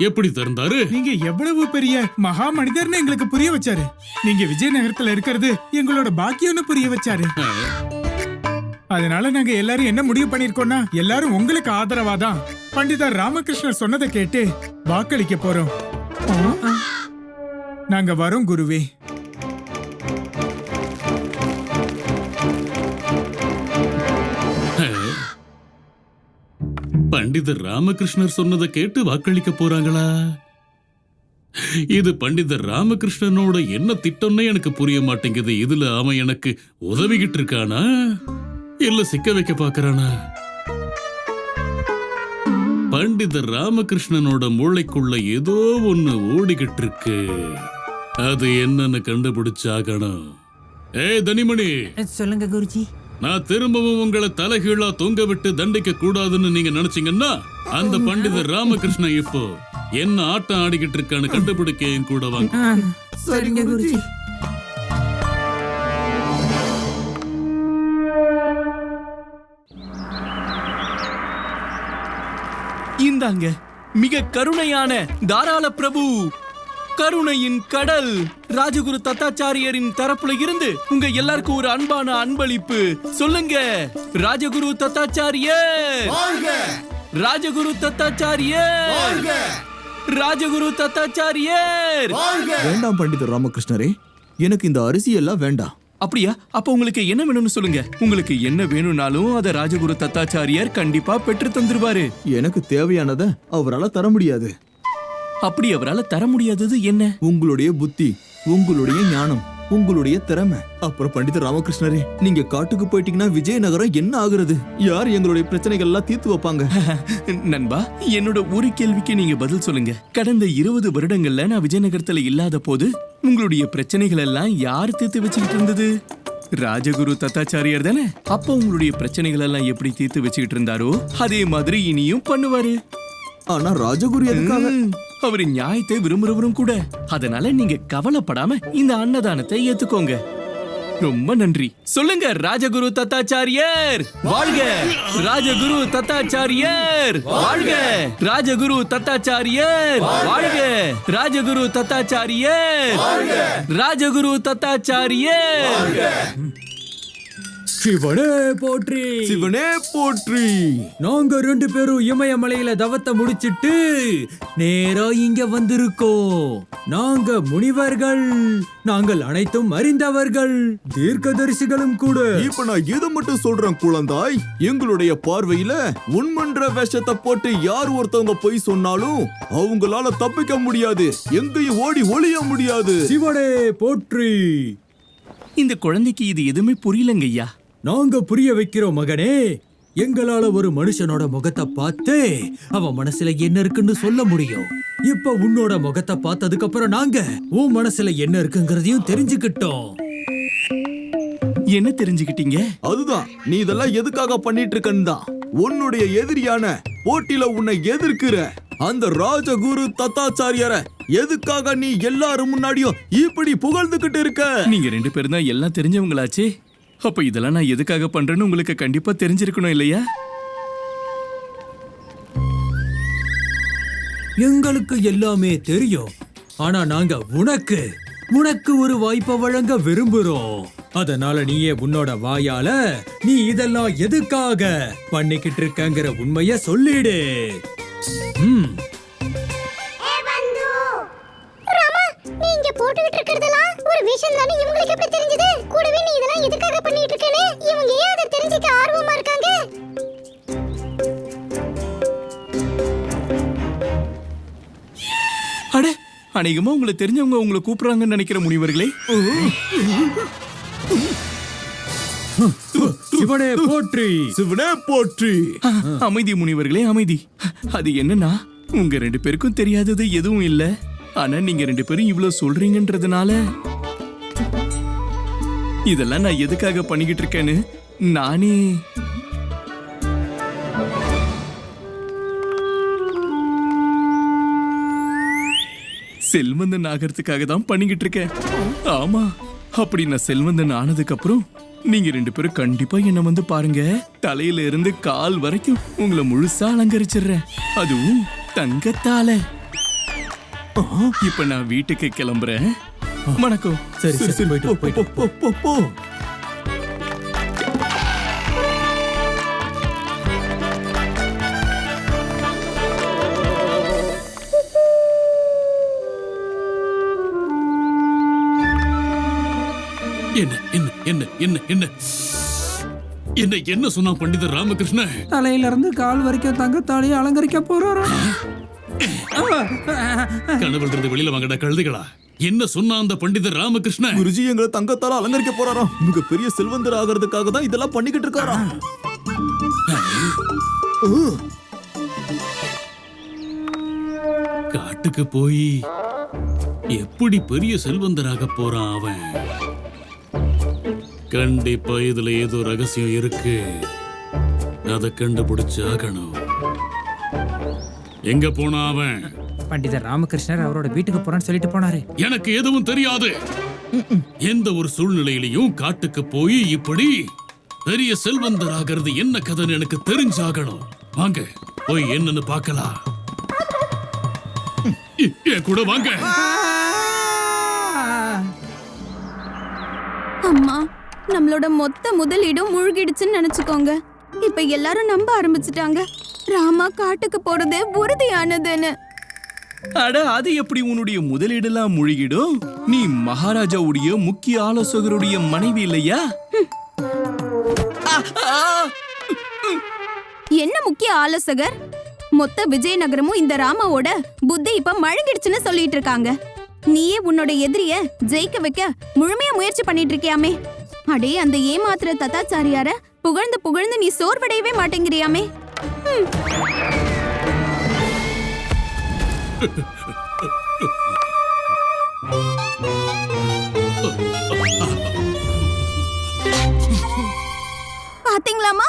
எப்படி திறந்தாரு? நீங்க எவ்வளவு பெரிய மகா மனிதர்னு எங்களுக்கு புரிய வச்சாரு. நீங்க விஜயநகரத்துல இருக்கிறது எங்களோட பாக்கியம்னு புரிய வச்சாரு. அதனால நாங்க எல்லாரும் என்ன முடிவு பண்ணிருக்கோம்னா, எல்லாரும் உங்களுக்கு ஆதரவாதான் பண்டிதர் ராமகிருஷ்ணர் சொன்னதை கேட்டு வாக்களிக்க போறோம். நாங்க வரோம் குருவே. பண்டிதர் ராமகிருஷ்ணர் சொன்னதை கேட்டு வாக்களிக்க போறாங்களா? இது பண்டிதர் ராமகிருஷ்ணனோட என்ன திட்டம்னு எனக்கு புரிய மாட்டேங்குது. இதுல அவன் எனக்கு உதவிக்கிட்டு இருக்கானா இல்ல சிக்க வைக்க பாக்குறானா? பண்டிதர் ராமகிருஷ்ணனோட மூளைக்குள்ள ஏதோ ஒண்ணு ஓடிக்கிட்டு இருக்கு. அது என்னன்னு கண்டுபிடிச்சாகணும். ஏய் தனிமணி, சொல்லுங்க குருஜி. நான் திரும்பவும் உங்களை தலைகீழா தொங்க விட்டு தண்டிக்க கூடாதுன்னு நீங்க நினைச்சீங்கன்னா, அந்த பண்டிதர் ராமகிருஷ்ணன் இப்போ என்ன ஆட்டம் ஆடிக்கிட்டு இருக்கான்னு கண்டுபிடிக்க என் கூட வாங்க. சரிங்க குருஜி. இந்தாங்க மிக கருணையான தாராள பிரபு, கருணையின் கடல் ராஜகுரு தத்தாச்சாரியரின் தரப்புல இருந்து உங்க எல்லாருக்கும் ஒரு அன்பான அன்பளிப்பு. சொல்லுங்க, ராஜகுரு தத்தாச்சாரியர், ராஜகுரு தத்தாச்சாரியர், ராஜகுரு தத்தாச்சாரியர். வேண்டாம் பண்டிதர் ராமகிருஷ்ணரே, எனக்கு இந்த அரிசி எல்லாம் வேண்டாம். அப்படியா? அப்ப உங்களுக்கு என்ன வேணும்னு சொல்லுங்க. உங்களுக்கு என்ன வேணும்னாலும் அதை ராஜகுரு தத்தாச்சாரியார் கண்டிப்பா பெற்று தந்துருவாரு. எனக்கு தேவையானதை அவரால் தர முடியாது. அப்படி அவரால் தர முடியாதது என்ன? உங்களுடைய புத்தி, உங்களுடைய ஞானம், உங்களுடைய திறமை. அப்புறம் பண்டிதர் ராமகிருஷ்ணரே, நீங்க காட்டுக்கு போயிட்டீங்கன்னா விஜயநகரம் என்ன ஆகுறது? யார் எங்களுடைய பிரச்சனைகள் எல்லாம் தீர்த்து வைப்பாங்க? நண்பா, என்னோட ஒரு கேள்விக்கு நீங்க பதில் சொல்லுங்க. கடந்த 20 வருடங்கள்ல நான் விஜயநகரத்துல இல்லாத போது உங்களுடைய பிரச்சனைகள் எல்லாம் யார் தீர்த்து வச்சுக்கிட்டு இருந்தது? ராஜகுரு தத்தாச்சாரியார் தானே. அப்ப உங்களுடைய பிரச்சனைகள் எல்லாம் எப்படி தீர்த்து வச்சுக்கிட்டு இருந்தாரோ அதே மாதிரி இனியும் பண்ணுவாரு. ஆனா ராஜகுரு எதுக்காக? அவரு நியாயத்தை விரும்புறவரும் கூட. அதனால நீங்க கவலைப்படாம இந்த அன்னதானத்தை ஏத்துக்கோங்க. ரொம்ப நன்றி. சொல்லுங்க, ராஜகுரு தத்தாச்சாரியார் வாழ்க! ராஜகுரு தத்தாச்சாரியார் வாழ்க! ராஜகுரு தத்தாச்சாரியார் வாழ்க! ராஜகுரு தத்தாச்சாரியார் ராஜகுரு தத்தாச்சாரியார். சிவனே போற்றி, சிவனே போற்றி. நாங்க 2 பேரும் இமயமலையில தவத்தை முடிச்சிட்டு நேரா இங்க வந்திருக்கோம். நாங்க முனிவர்கள், நாங்கள் அனைத்தும் அறிந்தவர்கள், தீர்க்கதரிசிகளும் கூட. இப்ப நான் இதை மட்டும் சொல்றேன் குழந்தாய், எங்களுடைய பார்வையில உண்மன்ற வேஷத்தை போட்டு யார் ஒருத்தவங்க பொய் சொன்னாலும் அவங்களால தப்பிக்க முடியாது, எங்கேயும் ஓடி ஒளிய முடியாது. சிவனே போற்றி. இந்த குழந்தைக்கு இது எதுவுமே புரியலங்க ஐயா. நாங்க புரிய வைக்கிறோம் மகனே. எங்களால ஒரு மனுஷனோட முகத்தை பார்த்து அவன் மனசுல என்ன இருக்குன்னு சொல்ல முடியும். இப்ப உன்னோட முகத்தை பார்த்ததுக்கு அப்புறம் நாங்க உன் மனசுல என்ன இருக்குங்கிறதையும் தெரிஞ்சுக்கிட்டோம். என்ன தெரிஞ்சுக்கிட்டீங்க? அதுதான், நீ இதெல்லாம் எதுக்காக பண்ணிட்டு இருக்கன்னு தான். உன்னுடைய எதிரியான போட்டியில உன்னை எதிர்க்கிற அந்த ராஜகுரு தத்தாச்சாரியர எதுக்காக நீ எல்லாரும் முன்னாடியும் இப்படி புகழ்ந்துகிட்டு இருக்க? நீங்க 2 பேரும் தான் எல்லாம் தெரிஞ்சவங்களாச்சே. அப்ப இதெல்லாம் நான் எதுக்காக பண்றேன்னு உங்களுக்கு கண்டிப்பா தெரிஞ்சிருக்கணும் இல்லையா? எங்களுக்கு எல்லாமே தெரியும். ஆனா நாங்க உனக்கு ஒரு வாய்ப்பை வழங்க விரும்புறோம். அதனால நீயே உன்னோட வாயால நீ இதெல்லாம் எதுக்காக பண்ணிக்கிட்டு இருக்கங்கிற உண்மைய சொல்லிடு. நீங்க போட்டுக்கிட்டு இருக்கிறதெல்லாம் ஒரு விஷயம் தானே, இவங்களுக்கு எப்படி தெரிஞ்சது? கூடவே நீ இதெல்லாம் எதுக்காக பண்ணிட்டு இருக்கேன்னு இவங்க ஏன் அதை தெரிஞ்சுக்க ஆர்வமா இருக்காங்க? அட, அநேகமா உங்களை தெரிஞ்சவங்க உங்களை கூப்பிடுறாங்கன்னு நினைக்கிற முனிவர்களே. சிவனே போற்றி, சிவனே போற்றி. அமைதி முனிவர்களே, அமைதி. அது என்னன்னா, உங்க 2 பேருக்கும் தெரியாதது எதுவும் இல்ல. ஆனா நீங்க 2 பேரும் இவ்வளவு சொல்றீங்கன்றதுனால இதெல்லாம் நான் எதுக்காக பண்ணிக்கிட்டு இருக்கேன்னு நானே செல்வந்தன் ஆகிறதுக்காக தான் பண்ணிக்கிட்டு இருக்கேன். ஆமா, அப்படி நான் செல்வந்தன் ஆனதுக்கு அப்புறம் நீங்க 2 பேரும் கண்டிப்பா என்ன வந்து பாருங்க. தலையில இருந்து கால் வரைக்கும் உங்களை முழுசா அலங்கரிச்சிடுறேன், அதுவும் தங்கத்தால. இப்ப நான் வீட்டுக்கு கிளம்புறேன். வணக்கம். சரி போயிட்டு போ. என்ன சொன்னா பண்டிதர் ராமகிருஷ்ண? தலையில இருந்து கால் வரைக்கும் தங்கத்தாலேயே அலங்கரிக்க போறாரு. கனவுல இருந்து வெளியில வாங்கடா கழுதைகளா. என்ன சொன்னா அந்த பண்டிதர் ராமகிருஷ்ண? குருஜி எங்களை தங்கத்தால அலங்கரிக்க போறாராம். மிக பெரிய செல்வந்தர் ஆகிறதுக்காக தான் இதெல்லாம் பண்ணிக்கிட்டு இருக்காராம். காட்டுக்கு போய் எப்படி பெரிய செல்வந்தராக போறான் அவன்? கண்டிப்பா இதுல ஏதோ ரகசியம் இருக்கு, அதை கண்டுபிடிச்சாகணும். எங்க போனா அவன்? பண்டிதர் ராமகிருஷ்ணர் அவரோட வீட்டுக்கு போறான்னு சொல்லிட்டு போனாரு. எனக்கு எதுவும் தெரியாது. எந்த ஒரு சூழ்நிலையிலையும் காட்டுக்கு போய் இப்படி பெரிய செல்வந்தராகிறது என்ன கதைன்னு எனக்கு தெரிஞ்சாகணும். வாங்க போய் என்னன்னு பார்க்கலாம். என் கூட வாங்க. அம்மா, நம்மளோட மொத்த முதலீடும் மூழ்கிடுச்சுன்னு நினைச்சுக்கோங்க. இப்ப எல்லாரும் நம்ப ஆரம்பிச்சுட்டாங்க ராமா காட்டுக்கு போறது உறுதியானதுன்னு. அட, அது எப்படி உன்னுடைய முதலீடெல்லாம் முழுகிடும்? நீ மகாராஜாவுடைய முக்கிய ஆலோசகருடைய மனைவி இல்லையா? என்ன முக்கிய ஆலோசகர்? மொத்த விஜயநகரமும் இந்த ராமாவோட புத்தி இப்ப மழுங்கிடுச்சுன்னு சொல்லிட்டு இருக்காங்க. நீயே உன்னோட எதிரிய ஜெயிக்க வைக்க முழுமையா முயற்சி பண்ணிட்டு இருக்கியாமே. அடே, அந்த ஏமாத்திர தத்தாச்சாரியார புகழ்ந்து நீ சோர்வடையவே மாட்டேங்கிறியாமே. பாத்தீங்களாமா,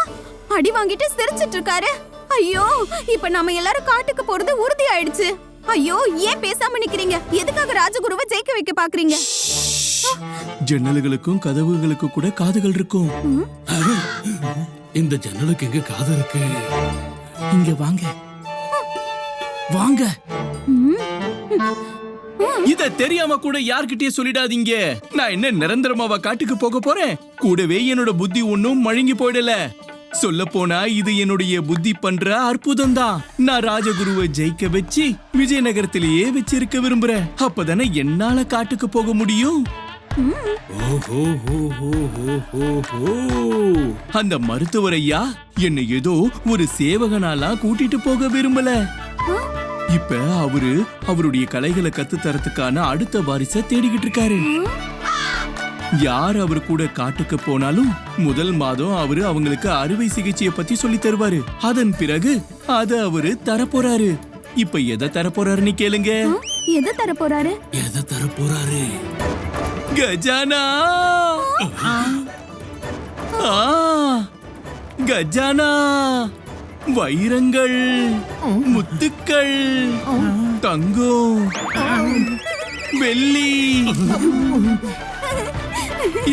அடி வாங்கிட்டு சிரிச்சிட்டு இருக்காரு. ஐயோ, இப்ப நாம எல்லாரும் காட்டுக்கு போறது உறுதி ஆயிடுச்சு. ஐயோ, ஏன் பேசாம நிக்கிறீங்க? எதுக்காக ராஜகுருவை ஜெயிக்க வைக்க பாக்குறீங்க? ஜன்னல்களுக்கும் கதவுகளுக்கும் கூட காதுகள் இருக்கும். இந்த ஜன்னலுக்கு எங்க காது இருக்கு? இங்க வாங்க வாங்க. இத தெரியாம கூட யார்கிட்டயே சொல்லிடாதீங்க. நான் என்ன நிரந்தரமாவா காட்டுக்கு போக போறேன்? கூடவே என்னோட புத்தி ஒன்னும் மழுங்கி போயிடல. சொல்ல போனா இது என்னுடைய புத்தி பண்ற அற்புதம் தான். நான் ராஜகுருவை ஜெயிக்க வச்சு விஜயநகரத்திலேயே வச்சிருக்க விரும்புறேன். அப்பதானே என்னால காட்டுக்கு போக முடியும். அந்த மருத்துவர் ஐயா என்ன ஏதோ ஒரு சேவகனாலா கூட்டிட்டு போக விரும்பல. இப்ப அவருடைய கலைகளை கத்து தரத்துக்கான அடுத்த வாரிசை தேடிக்கிட்டு இருக்காரு. யார் அவர் கூட காட்டுக்கு போனாலும் முதல் மாதம் அவங்களுக்கு அறுவை சிகிச்சையை பத்தி சொல்லி தருவாரு. அதன் பிறகு அத அவரு தரப்போறாரு. இப்ப எதை தரப்போறாருன்னு கேளுங்க. எதை தரப்போறாரு? எதை தரப்போறாரு? கஜானா. கஜானா, வைரங்கள், முத்துக்கள், தங்கம், வெள்ளி,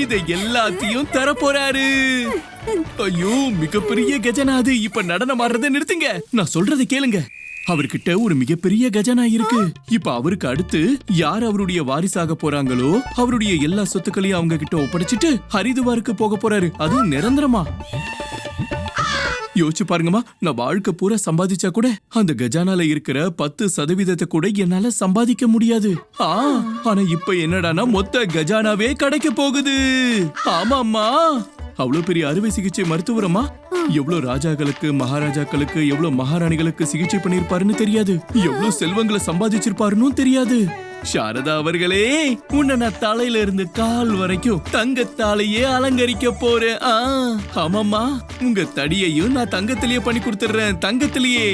இதை எல்லாத்தையும் தர போறாரு. ஐயோ, மிகப்பெரிய கஜனாது. இப்ப நடனம் ஆடுறதை நிறுத்துங்க. நான் சொல்றதை கேளுங்க. அவர்கிட்ட ஒரு மிகப்பெரிய கஜனா இருக்கு. இப்ப அவருக்கு அடுத்து யார் அவருடைய வாரிசாக போறாங்களோ அவருடைய எல்லா சொத்துக்களையும் அவங்க கிட்ட ஒப்படைச்சிட்டு ஹரிதுவாருக்கு போக போறாரு. அதுவும் நிரந்தரமா. யோசிச்சு பாருங்கம்மா, நான் வாழ்க்கை பூரா சம்பாதிச்சா கூட அந்த கஜானால இருக்கிற 10% கூட என்னால சம்பாதிக்க முடியாது. ஆனா இப்ப என்னடானா மொத்த கஜானாவே கிடைக்க போகுது. ஆமாம்மா, அவ்வளவு பெரிய அறுவை சிகிச்சை மருத்துவரமா எவ்வளவு ராஜாக்களுக்கு, மகாராஜாக்களுக்கு, எவ்வளவு மகாராணிகளுக்கு சிகிச்சை பண்ணிருப்பாருன்னு தெரியாது. எவ்வளவு செல்வங்களை சம்பாதிச்சிருப்பாருன்னு தெரியாது. சாரதா அவர்களே, உன்னை நான் தலையில இருந்து கால் வரைக்கும் தங்கத்தாலேயே அலங்கரிக்க போறேன். ஆமாம்மா, உங்க தடியையும் நான் தங்கத்திலேயே பண்ணி கொடுத்துறேன். தங்கத்திலேயே.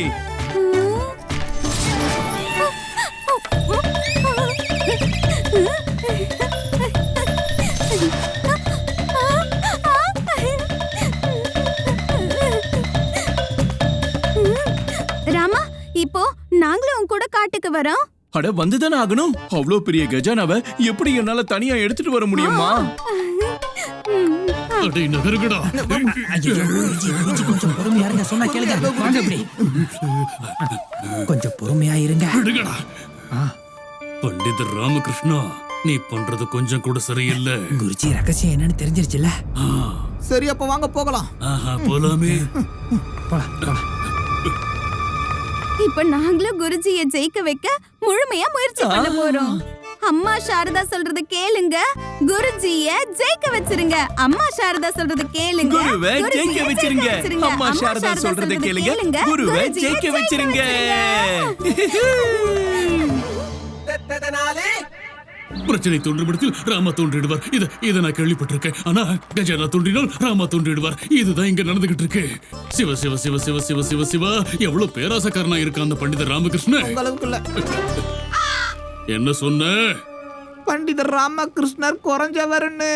ராமா, இப்போ நாங்களும் உன் கூட காட்டுக்கு வரோம். அட, வந்துதானே ஆகணும். அவ்வளவு பெரிய கஜானாவை எப்படி என்னால தனியா எடுத்துட்டு வர முடியுமா? அடே நகருங்கடா. கொஞ்சம் பொறுமையா இருங்க. சொன்னா கேளுங்க. வாங்க இப்படி. கொஞ்சம் பொறுமையா இருங்க. விடுங்கடா. பண்டிதர் ராமகிருஷ்ணா, நீ பண்றது கொஞ்சம் கூட சரியில்லை. குருஜி, ரகசியம் என்னன்னு தெரிஞ்சிருச்சுல? சரி, அப்ப வாங்க போகலாம். போலாமே. இப்ப நாங்களும் குருஜியை ஜெயிக்க வைக்க முழுமையா முயற்சி பண்ண போறோம். அம்மா சாரதா சொல்றத கேளுங்க, குருஜிய ஜெயிக்க வச்சிருங்க. அம்மா சாரதா சொல்றத கேளுங்க, குருவை ஜெயிக்க வச்சிருங்க. அம்மா சாரதா சொல்றத கேளுங்க, குருவை ஜெயிக்க வச்சிருங்க. பிரச்சனை தோன்றுமிடத்தில் ராமா தோன்றிடுவார். இத நான் கேள்விப்பட்டிருக்கேன். ஆனா கஜானா தோன்றினால் ராமா தோன்றிடுவார். இதுதான் இங்க நடந்துகிட்டு இருக்கு. சிவ சிவ சிவ சிவ சிவ சிவ சிவா, எவ்வளவு பேராசக்காரனா இருக்கான் அந்த பண்டிதர் ராமகிருஷ்ணன். என்ன சொன்ன? பண்டிதர் ராமகிருஷ்ணர் குறைஞ்சவர்னு.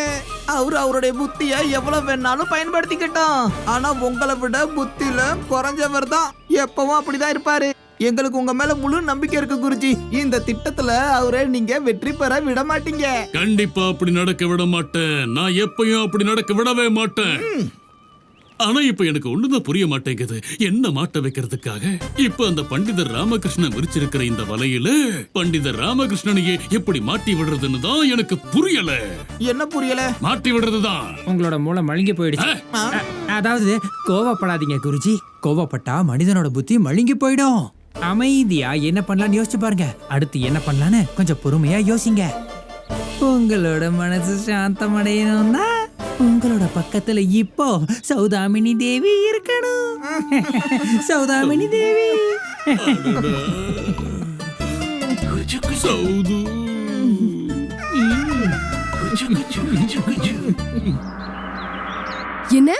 அவருடைய புத்திய எவ்வளவு வேணாலும் பயன்படுத்திக்கிட்டோம். ஆனா உங்களை விட புத்தியில குறைஞ்சவர் தான். எப்பவும் அப்படிதான் இருப்பாரு. எங்களுக்கு உங்க மேல முழு நம்பிக்கை இருக்கு குருஜி. இந்த திட்டத்துல அவரை நீங்க வெற்றி பெற விட மாட்டீங்க. கண்டிப்பா அப்படி நடக்க விட மாட்டேன். நான் எப்பயும் அப்படி நடக்க விடவே மாட்டேன். ஆனா இப்ப எனக்கு ஒண்ணுதான் புரிய மாட்டேங்குது. என்ன மாட்ட வைக்கிறதுக்காக இப்ப அந்த பண்டிதர் ராமகிருஷ்ணன் விரிச்சிருக்கிற இந்த வலையில பண்டிதர் ராமகிருஷ்ணனையே எப்படி மாட்டி விடுறதுன்னு தான் எனக்கு புரியல. என்ன புரியல? மாட்டி விடுறதுதான். உங்களோட மூளை மழுங்கி போயிடுச்சு. அதாவது கோவப்படாதீங்க குருஜி. கோவப்பட்டா மனிதனோட புத்தி மழுங்கி போயிடும். அமைதியா என்ன பண்ணலாம்னு யோசிச்சு பாருங்க. அடுத்து என்ன பண்ணலான்னு கொஞ்சம் பொறுமையா யோசிங்க. உங்களோட மனசு சாந்தமடையணும்னா உங்களோட பக்கத்துல இப்போ சௌதாமினி தேவி இருக்கணும். சௌதாமினி தேவி. சௌது. என்ன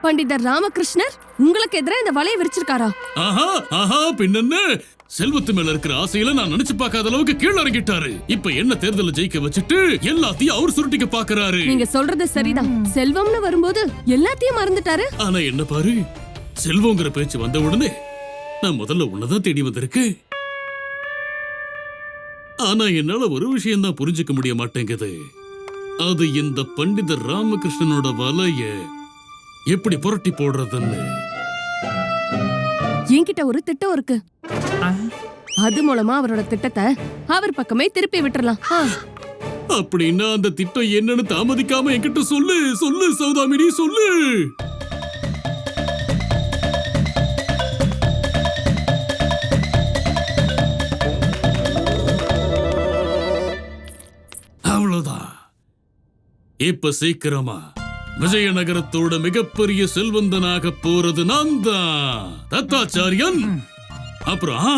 பண்டிதர் ராமகிருஷ்ணர் உங்களுக்கு எதிராக இந்த வலையை விரிச்சிருக்காரா? பின்ன செல்வத்து மேல இருக்கிற ஆசையில நான் நினைச்சு பார்க்காத அளவுக்கு கீழ இறங்கிட்டாரு. இப்ப என்ன தேர்தல ஜெயிக்க வச்சுட்டு எல்லாத்தையும் அவர் சுருட்டிக்க பாக்குறாரு. நீங்க சொல்றது சரிதான். செல்வம்னு வரும்போது எல்லாத்தையும் மறந்துட்டாரு. ஆனா என்ன பாரு, செல்வங்கிற பேச்சு வந்த உடனே நான் முதல்ல உன்னதான் தேடி வந்திருக்கு. ஆனா என்னால ஒரு விஷயம் தான் புரிஞ்சுக்க முடிய மாட்டேங்குது. அது இந்த பண்டிதர் ராமகிருஷ்ணனோட வலைய எப்படி புரட்டி போடுறதுன்னு. என்கிட்ட ஒரு திட்டம் இருக்கு. அது மூலமா அவரோட திட்டத்தை அவர் பக்கமே திருப்பி விட்டுறலாம். அப்படின்னா அந்த திட்டம் என்னன்னு தாமதிக்காம என்கிட்ட சொல்லு. சொல்லு சௌதாமினி, சொல்லு. அவ்வளவுதான். இப்ப சீக்கிரமா விஜயநகரத்தோட மிகப்பெரிய செல்வந்தனாக போறது நான் தான், தத்தாச்சாரியன். அப்புறம்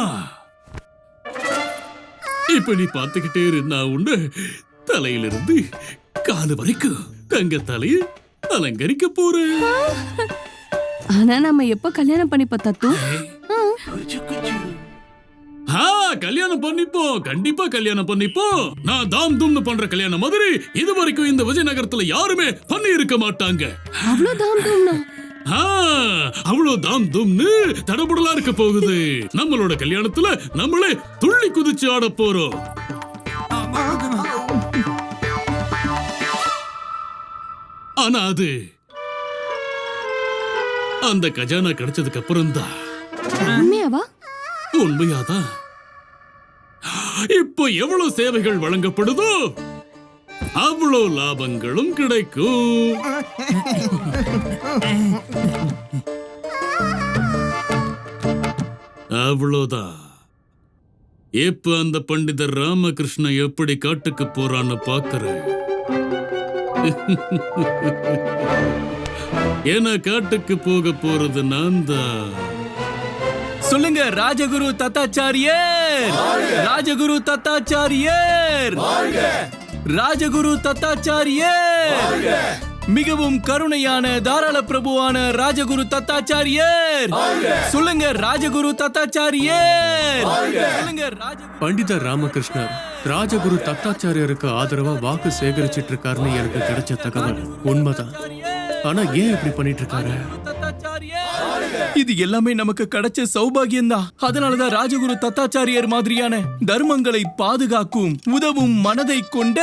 இப்ப நீ பார்த்துக்கிட்டே இருந்தா உண்டு தலையிலிருந்து காலு வரைக்கும் தங்க தலையை அலங்கரிக்க போறேன். ஆனா நம்ம எப்ப கல்யாணம் பண்ணிப்போம் தத்து? கல்யாணம் பண்ணிப்போம், கண்டிப்பா கல்யாணம் பண்ணிப்போம். நான் தாம் தூம்னு பண்ற கல்யாணம் மாதிரி இது வரைக்கும் இந்த விஜயநகரத்துல யாருமே பண்ணி இருக்க மாட்டாங்க. அவ்வளவு தாம் தூம்னா? அவ்வளவு தாம் தும்னு தடபுடலா இருக்க போகுது. நம்மளோட கல்யாணத்துல நம்மளே துள்ளி குதிச்சு ஆட போறோம். ஆனா அது அந்த கஜானா கிடைச்சதுக்கு அப்புறம் தான். உண்மையாவா? உண்மையாதான். இப்போ எவ்வளவு சேவைகள் வழங்கப்படுதோ அவ்வளவு லாபங்களும் கிடைக்கும். அவ்வளவுதான். இப்ப அந்த பண்டிதர் ராமகிருஷ்ண எப்படி காட்டுக்கு போறான்னு பாக்குறேன். ஏன்னா காட்டுக்கு போக போறது நான் தான். சொல்லுங்க ராஜகுரு தத்தாச்சாரியர், ராஜகுரு தத்தாச்சாரியர், ராஜகுரு தத்தாச்சாரியர், மிகவும் கருணையான தாராள பிரபுவான ராஜகுரு தத்தாச்சாரியர். சொல்லுங்க ராஜகுரு தத்தாச்சாரியர். சொல்லுங்க பண்டிதர் ராமகிருஷ்ணர் ராஜகுரு தத்தாச்சாரியருக்கு ஆதரவா வாக்கு சேகரிச்சிட்டு இருக்காருன்னு எனக்கு கிடைச்ச தகவல் உண்மைதான். ஆனா ஏன் இப்படி பண்ணிட்டு இருக்காரு? இது எல்லாமே நமக்கு கிடைச்ச சௌபாகியம் தான். அதனாலதான் ராஜகுரு தத்தாச்சாரியர் மாதிரியான தர்மங்களை பாதுகாக்கும் உதவும் மனதை கொண்ட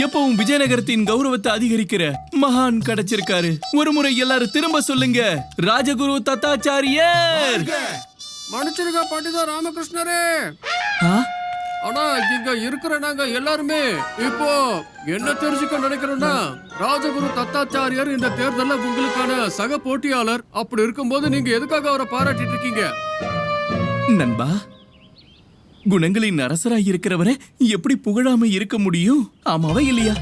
எப்பவும் விஜயநகரத்தின் கௌரவத்தை அதிகரிக்கிற மகான் கிடைச்சிருக்காரு. ஒரு முறை எல்லாரும் திரும்ப சொல்லுங்க, ராஜகுரு தத்தாச்சாரியர். மன்னிச்சிருங்க பண்டிதர் ராமகிருஷ்ணரே. ஆனா இங்க இருக்கிற நாங்க எல்லாருமே இப்போ என்ன தெரிஞ்சுக்க நினைக்கிறோம்னா, ராஜகுரு தத்தாச்சாரியர் இந்த தேர்தல்ல உங்களுக்கான சக போட்டியாளர். அப்படி இருக்கும்போது நீங்க எதுக்காக அவரை பாராட்டிட்டு இருக்கீங்க? நண்பா, குணங்களின் அரசராய் இருக்கிறவரை எப்படி புகழாம இருக்க முடியும்? ஆமாவா இல்லையா?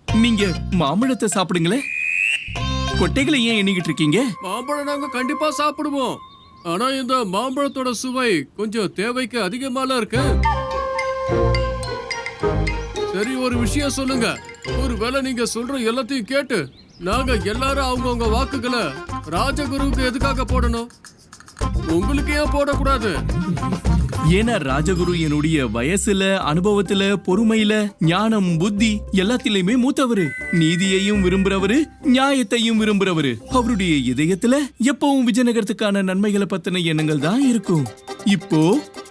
நீங்க மாம்பழத்தை சாப்பிடுங்களே, கொட்டைகளை ஏன் எண்ணிக்கிட்டு இருக்கீங்க? மாம்பழம் நாங்க கண்டிப்பா சாப்பிடுவோம். ஆனா இந்த மாம்பழத்தோட சுவை கொஞ்சம் தேவைக்கு அதிகமால இருக்கு. சரி, ஒரு விஷயம் சொல்லுங்க. ஒருவேளை நீங்க சொல்ற எல்லாத்தையும் கேட்டு நாங்க எல்லாரும் அவங்கவுங்க வாக்குகளை ராஜகுருவுக்கு எதுக்காக போடணும்? உங்களுக்கு ஏன் போடக்கூடாது? ஏன்னா ராஜகுரு என்னுடைய வயசுல, அனுபவத்துல, பொறுமையில, ஞானம், புத்தி எல்லாத்திலயுமே மூத்தவரு. நீதியையும் விரும்புறவரு, நியாயத்தையும் விரும்புறவரு. அவருடைய இதயத்துல எப்பவும் விஜயநகரத்துக்கான நன்மைகளை பத்தின எண்ணங்கள் தான் இருக்கும். இப்போ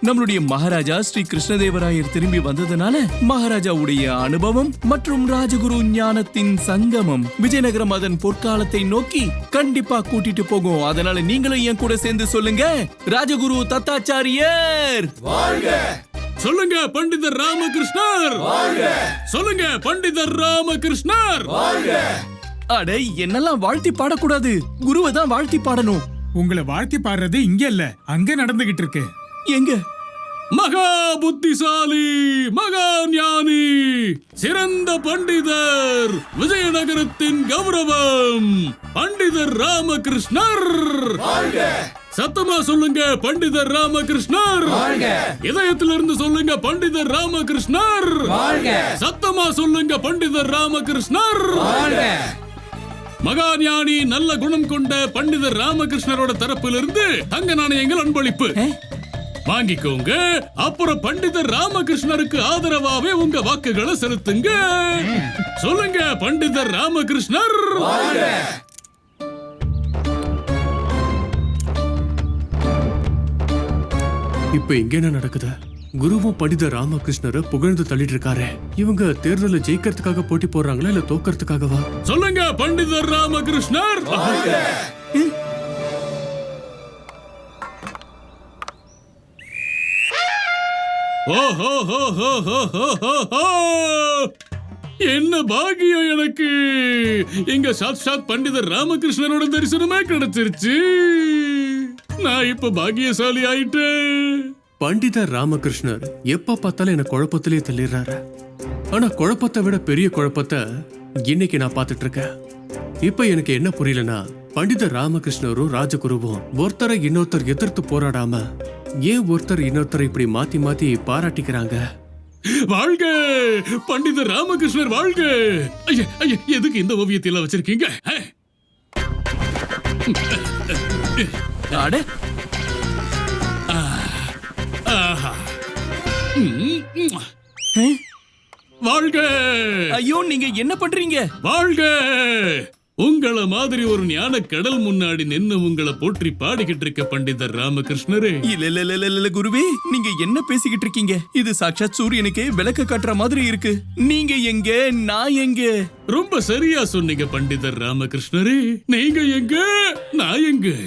நம்மளுடைய மகாராஜா ஸ்ரீ கிருஷ்ணதேவராயர் திரும்பி வந்ததுனால மகாராஜாவுடைய அனுபவம் மற்றும் ராஜகுரு ஞானத்தின் சங்கமம் விஜயநகரம் அதன் பொற்காலத்தை நோக்கி கண்டிப்பா கூட்டிட்டு போகும். அதனால நீங்களும் என் கூட சேர்ந்து சொல்லுங்க, ராஜகுரு தத்தாச்சாரியர் வாழ்க! சொல்லுங்க பண்டிதர் ராமகிருஷ்ணர் வாழ்க! சொல்லுங்க பண்டிதர் ராமகிருஷ்ணர் வாழ்க! அடே, என்னெல்லாம் வாழ்த்தி பாடக்கூடாது, குருவை தான் வாழ்த்தி பாடணும். உங்களை வாழ்த்தி பாடுறது இங்க இல்ல, அங்க நடந்துகிட்டு இருக்கு. எங்க? மகா புத்திசாலி, மகா ஞானி, சிறந்த பண்டிதர், விஜயநகரத்தின் கௌரவம் பண்டிதர் ராமகிருஷ்ணர் வாழ்க! சத்தமா சொல்லுங்க பண்டிதர் ராமகிருஷ்ணர் வாழ்க! இதயத்திலிருந்து சொல்லுங்க பண்டிதர் ராமகிருஷ்ணர் வாழ்க! சத்தமா சொல்லுங்க பண்டிதர் ராமகிருஷ்ணர் வாழ்க! மகா ஞானி, நல்ல குணம் கொண்ட பண்டிதர் ராமகிருஷ்ணரோட தரப்பிலிருந்து தங்க நாணயங்கள் அன்பளிப்பு வாங்கிக்கோங்க. அப்புறம் பண்டிதர் ராமகிருஷ்ணருக்கு ஆதரவாவே உங்க வாக்குகளை செலுத்துங்க. சொல்லுங்க பண்டிதர் ராமகிருஷ்ணர் வாழ்க! இப்ப இங்க என்ன நடக்குது? குருவும் பண்டிதர் ராமகிருஷ்ணரை புகழ்ந்து தள்ளிட்டு இருக்காரு. இவங்க தேர்தலில் ஜெயிக்கிறதுக்காக போட்டி போடுறாங்களா இல்ல தோக்கறதுக்காகவா? சொல்லுங்க பண்டிதர் ராமகிருஷ்ணர் வாழ்க! என்ன பாக்கியம் எனக்கு! இங்க சாட்சாத் பண்டிதர் ராமகிருஷ்ணரோட தரிசனமே கிடைச்சிருச்சு. நான் இப்ப பாக்கியசாலி ஆயிட்டேன். பண்டிதர் ராமகிருஷ்ணர் எப்ப பார்த்தாலும் என்ன குழப்பத்திலே தள்ளிடுறாரு. ஆனா குழப்பத்தை விட பெரிய குழப்பத்தை இன்னைக்கு நான் பார்த்துட்டு இருக்கேன். இப்ப எனக்கு என்ன புரியலனா, பண்டிதர் ராமகிருஷ்ணரும் ராஜகுருவும் ஒருத்தரை இன்னொருத்தர் எதிர்த்து போராடாம ஏன் ஒருத்தர் இன்னொருத்தரை இப்படி மாத்தி மாத்தி பாராட்டிக்கிறாங்க? வாழ்க பண்டிதர் ராமகிருஷ்ணர் வாழ்க! ஐயா ஐயா, எதுக்கு இந்த ஓவியத்தை எல்லாம் வச்சிருக்கீங்க? அட, வாழ்க! ஐயோ, நீங்க என்ன பண்றீங்க? வாழ்க! உங்கள மாதிரி ஒரு ஞான கடல் முன்னாடி நின்னு உங்களை போற்றி பாடிக்கிட்டு இருக்க பண்டிதர் ராமகிருஷ்ணரே. இல்ல குருவே, நீங்க என்ன பேசிக்கிட்டு இருக்கீங்க? இது சாட்சாத் சூரியனுக்கே விளக்க காட்டுற மாதிரி இருக்கு. நீங்க எங்க, நான் எங்க? ரொம்ப சரியா சொன்னீங்க பண்டிதர் ராமகிருஷ்ணரே. நீங்க எங்க, நான் எங்க?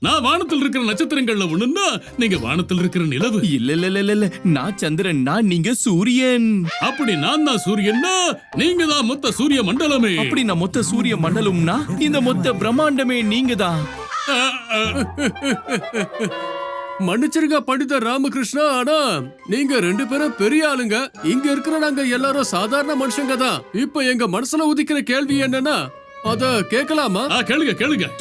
நான் வானத்தில் இருக்கிற நட்சத்திரங்கள்ல ஒண்ணுன்னா நீங்க வானத்தில் இருக்கிற நிலவு. இல்ல நான் சந்திரன், நீங்க சூரியன். அப்படி நான் தான் சூரியன்னா நீங்க தான் மொத்த சூரிய மண்டலமே. அப்படி நான் மொத்த சூரிய மண்டலம்னா இந்த மொத்த பிரம்மாண்டமே நீங்க தான். மன்னிச்சிருங்க பண்டிதர் ராமகிருஷ்ணா, ஆனா நீங்க 2 பேரும் பெரிய ஆளுங்க. இங்க இருக்கிற நாங்க எல்லாரும் சாதாரண மனுஷங்க தான். இப்ப எங்க மனசுல உதிக்கிற கேள்வி என்னன்னா, அத கேட்கலாமா?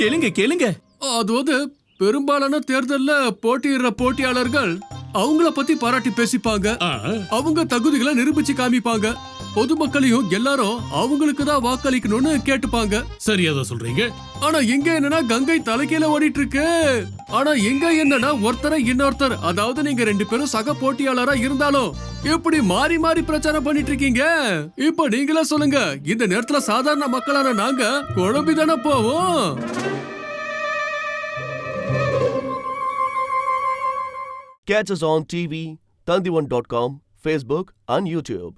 கேளுங்க. அது பெரும்பாலான தேர்தல்ல போட்டியிடுற போட்டியாளர்கள் அவங்கள பத்தி பாராட்டி பேசிப்பாங்க. அவங்க தகுதிகளை நிரூபிச்சு காமிப்பாங்க. பொதுமக்களையும் எல்லாரும் அவங்களுக்கு தான் வாக்களிக்கணும்னு கேட்டுப்பாங்க. சரியாதான் சொல்றீங்க. ஆனா எங்க என்னன்னா கங்கை தலைகீழ ஓடிட்டு இருக்கு. ஆனா எங்க என்னன்னா ஒருத்தரை இன்னொருத்தர், அதாவது நீங்க 2 பேரும் சக போட்டியாளரா இருந்தாலும் இப்படி மாறி மாறி பிரச்சாரம் பண்ணிட்டு இருக்கீங்க. இப்ப நீங்களே சொல்லுங்க, இந்த நேரத்துல சாதாரண மக்களான நாங்க குழம்பிதானே போவோம். Catch us on TV, Tandivan.com, Facebook and YouTube.